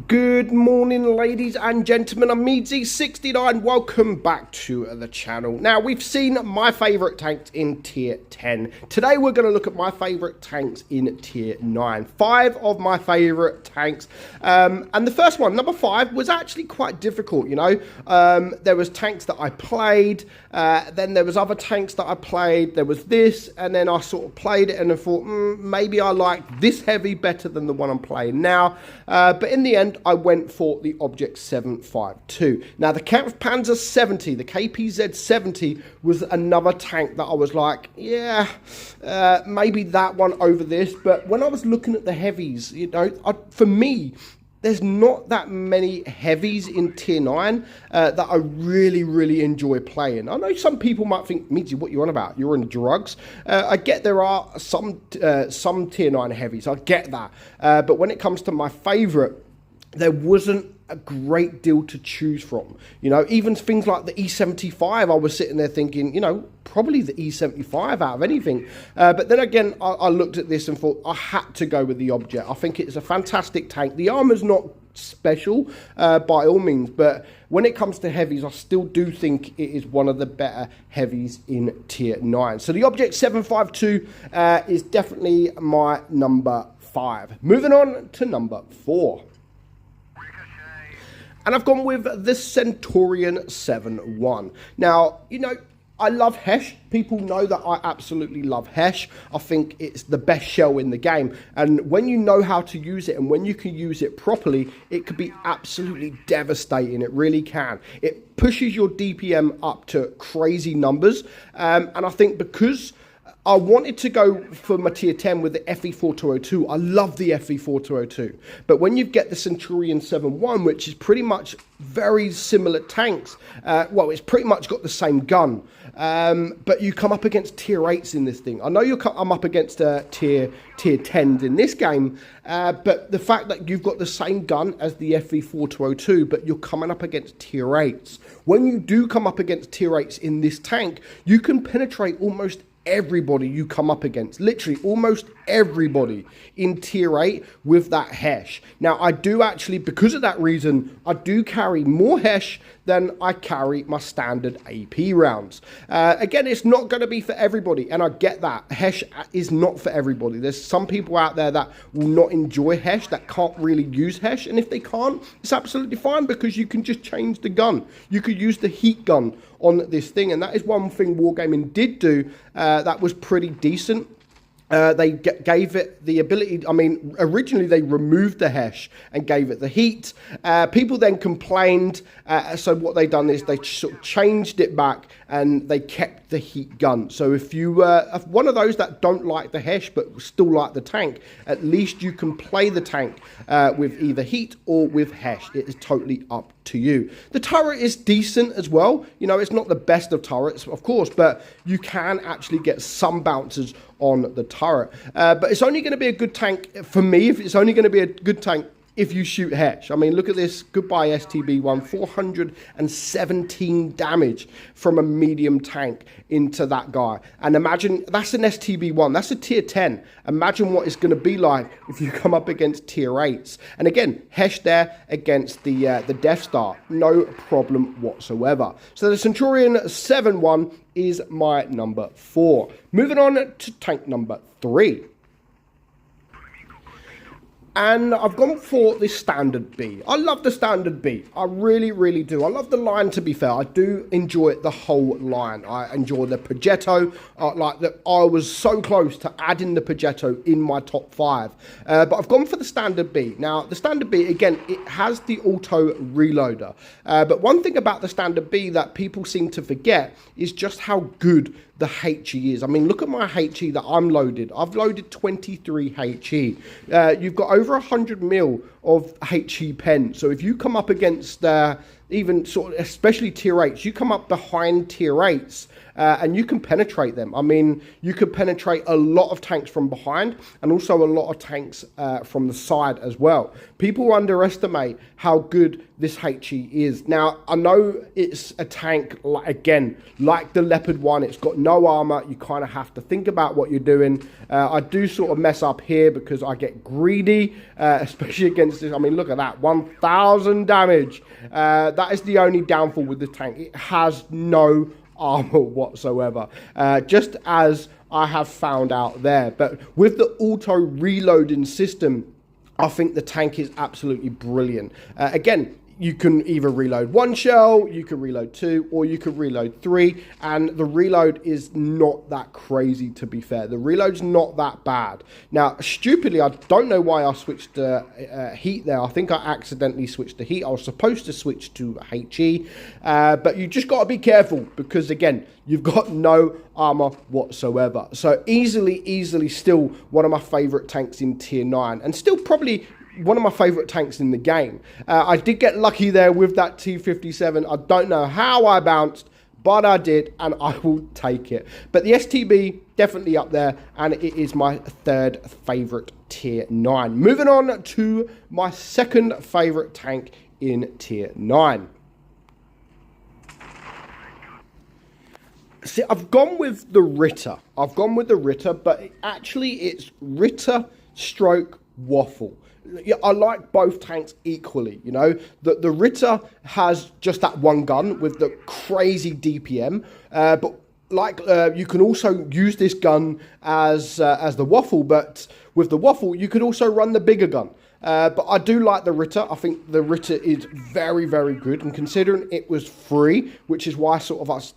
Good morning, ladies and gentlemen. I'm meadsyreplays. Welcome back to the channel. Now, we've seen my favourite tanks in tier 10. Today, we're going to look at my favourite tanks in tier 9. 5 of my favourite tanks. And the first one, number 5, was actually quite difficult, you know. There was tanks that I played. Then there was other tanks that I played. There was this. And then I sort of played it and I thought, maybe I like this heavy better than the one I'm playing now. But in the end, I went for the Object 752. Now, the Kampfpanzer 70, the KPZ 70, was another tank that I was like, yeah, maybe that one over this. But when I was looking at the heavies, you know, for me, there's not that many heavies in tier 9 that I really enjoy playing. I know some people might think, Meadsy, what you on about? You're on drugs. I get there are some tier 9 heavies. I get that. But when it comes to my favourite, there wasn't a great deal to choose from. You know, even things like the E75, I was sitting there thinking, you know, probably the E75 out of anything. But then again, I looked at this and thought I had to go with the Object. I think it's a fantastic tank. The armor's not special by all means, but when it comes to heavies, I still do think it is one of the better heavies in tier 9. So the Object 752 is definitely my number 5. Moving on to number 4. And I've gone with the Centurion 7.1. Now, you know, I love Hesh. People know that I absolutely love Hesh. I think it's the best shell in the game. And when you know how to use it and when you can use it properly, it could be absolutely devastating. It really can. It pushes your DPM up to crazy numbers. And I think because I wanted to go for my tier 10 with the FE4202. I love the FE4202. But when you get the Centurion 7.1, which is pretty much very similar tanks, well, it's pretty much got the same gun. But you come up against tier 8s in this thing. I know I'm up against tier 10s in this game, but the fact that you've got the same gun as the FE4202, but you're coming up against tier 8s. When you do come up against tier 8s in this tank, you can penetrate almost everybody you come up against, literally almost everybody in tier 8 with that Hesh. Now, I do actually, because of that reason, I do carry more Hesh than I carry my standard AP rounds. Again, it's not going to be for everybody, and I get that. Hesh is not for everybody. There's some people out there that will not enjoy Hesh, that can't really use Hesh, and if they can't, it's absolutely fine because you can just change the gun. You could use the heat gun on this thing, and that is one thing Wargaming did do that was pretty decent. They gave it the ability, I mean, originally they removed the Hesh and gave it the heat. People then complained, so what they done is they sort of changed it back and they kept the heat gun. So if you were one of those that don't like the Hesh but still like the tank, at least you can play the tank with either heat or with Hesh. It is totally up to you. The turret is decent as well. You know, it's not the best of turrets, of course, but you can actually get some bounces on the turret. But it's only going to be a good tank for me. If it's only going to be a good tank if you shoot Hesh. I mean, look at this. Goodbye, STB1. 417 damage from a medium tank into that guy. And imagine, that's an STB1. That's a tier 10. Imagine what it's going to be like if you come up against tier 8s. And again, Hesh there against the Death Star. No problem whatsoever. So the Centurion 7.1 is my number 4. Moving on to tank number 3. And I've gone for the standard B. I love the standard B. I really do. I love the line, to be fair. I do enjoy the whole line. I enjoy the Progetto. I was so close to adding the Progetto in my top 5. But I've gone for the standard B. Now, the standard B, again, it has the auto reloader. But one thing about the standard B that people seem to forget is just how good the HE is. I mean, look at my HE that I'm loaded. I've loaded 23 HE. You've got over 100 mil of HE pen. So if you come up against even sort of, especially tier 8s, you come up behind tier 8s, and you can penetrate them. I mean, you could penetrate a lot of tanks from behind and also a lot of tanks from the side as well. People underestimate how good this HE is. Now, I know it's a tank, again, like the Leopard 1, it's got no armor. You kind of have to think about what you're doing. I do sort of mess up here because I get greedy, especially against this. I mean, look at that, 1,000 damage. That is the only downfall with the tank. It has no armor whatsoever, just as I have found out there. But with the auto reloading system, I think the tank is absolutely brilliant. Again, you can either reload 1 shell, you can reload 2, or you can reload 3, and the reload is not that crazy, to be fair. The reload's not that bad. Now, stupidly, I don't know why I switched heat there. I think I accidentally switched to heat. I was supposed to switch to HE, but you just got to be careful because, again, you've got no armor whatsoever. So easily still one of my favorite tanks in tier 9, and still probably one of my favorite tanks in the game. I did get lucky there with that T57. I don't know how I bounced, but I did, and I will take it. But the STB, definitely up there, and it is my 3rd favorite tier 9. Moving on to my 2nd favorite tank in tier 9. See, I've gone with the Ritter. But actually it's Ritter stroke Waffle. Yeah, I like both tanks equally, you know. The Ritter has just that one gun with the crazy DPM, but like you can also use this gun as the Waffle, but with the Waffle you could also run the bigger gun. But I do like the Ritter. I think the Ritter is very, very good. And considering it was free, which is why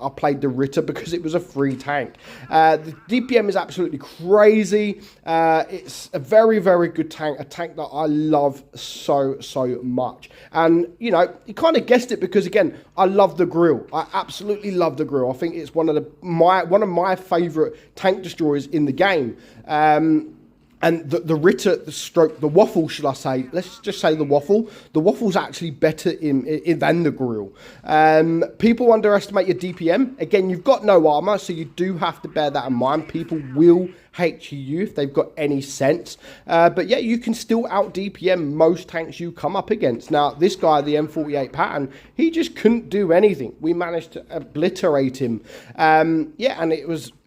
I played the Ritter, because it was a free tank. The DPM is absolutely crazy. It's a very, very good tank. A tank that I love so much. And, you know, you kind of guessed it because, again, I love the grill. I absolutely love the grill. I think it's one of my favourite tank destroyers in the game. And the Ritter, the Waffle, should I say? Let's just say the Waffle. The Waffle's actually better than the grill. People underestimate your DPM. Again, you've got no armor, so you do have to bear that in mind. People will hate you if they've got any sense. But yeah, you can still out DPM most tanks you come up against. Now, this guy, the M48 pattern, he just couldn't do anything. We managed to obliterate him. Yeah, and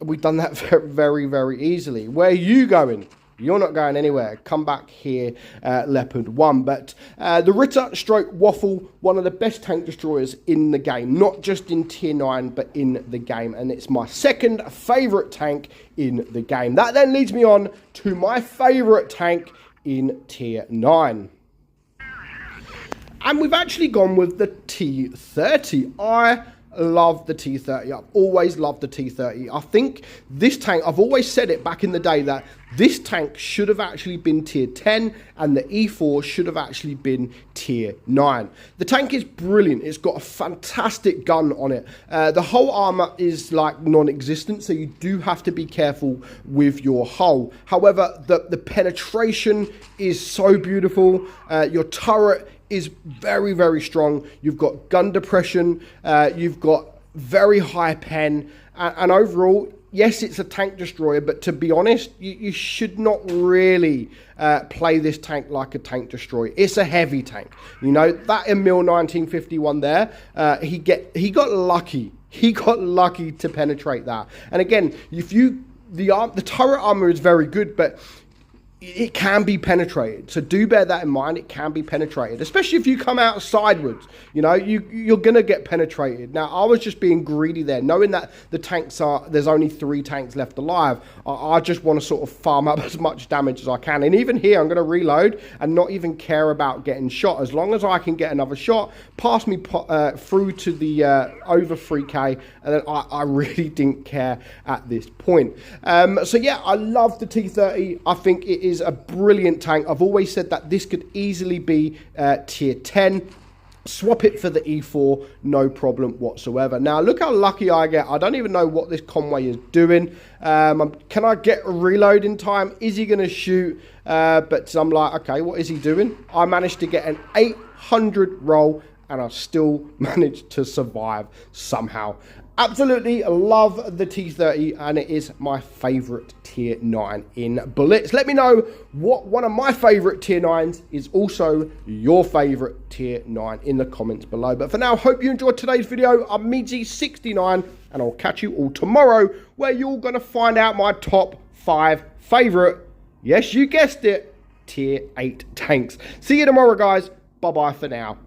we've done that very, very easily. Where are you going? You're not going anywhere. Come back here, Leopard 1. But the Ritter stroke Waffle, one of the best tank destroyers in the game. Not just in tier 9, but in the game. And it's my 2nd favourite tank in the game. That then leads me on to my favourite tank in tier 9. And we've actually gone with the T30. I love the T30. I've always loved the T30. I think this tank, I've always said it back in the day, that this tank should have actually been tier 10 and the E4 should have actually been tier 9. The tank is brilliant. It's got a fantastic gun on it. The hull armor is like non-existent, so you do have to be careful with your hull. However, the penetration is so beautiful. Your turret is very, very strong. You've got gun depression, you've got very high pen, and overall, yes, it's a tank destroyer, but to be honest, you should not really play this tank like a tank destroyer. It's a heavy tank. You know, that Emil 1951 there, he got lucky. He got lucky to penetrate that. And again, the turret armor is very good, but it can be penetrated, so do bear that in mind. It can be penetrated, especially if you come out sideways. You know, you're gonna get penetrated. Now, I was just being greedy there, knowing that there's only 3 tanks left alive. I just want to sort of farm up as much damage as I can. And even here, I'm gonna reload and not even care about getting shot. As long as I can get another shot, pass me through to the over 3k, and then I really didn't care at this point. So yeah, I love the T30. I think it is a brilliant tank. I've always said that this could easily be tier 10. Swap it for the E4, no problem whatsoever. Now, look how lucky I get. I don't even know what this Conway is doing. Can I get a reload in time? Is he going to shoot? But I'm like, okay, what is he doing? I managed to get an 800 roll and I still managed to survive somehow. Absolutely love the T30, and it is my favourite tier 9 in bullets. Let me know what one of my favourite tier 9s is also your favourite tier 9 in the comments below. But for now, hope you enjoyed today's video. I'm meadsy69, and I'll catch you all tomorrow, where you're going to find out my top 5 favourite, yes, you guessed it, tier 8 tanks. See you tomorrow, guys. Bye-bye for now.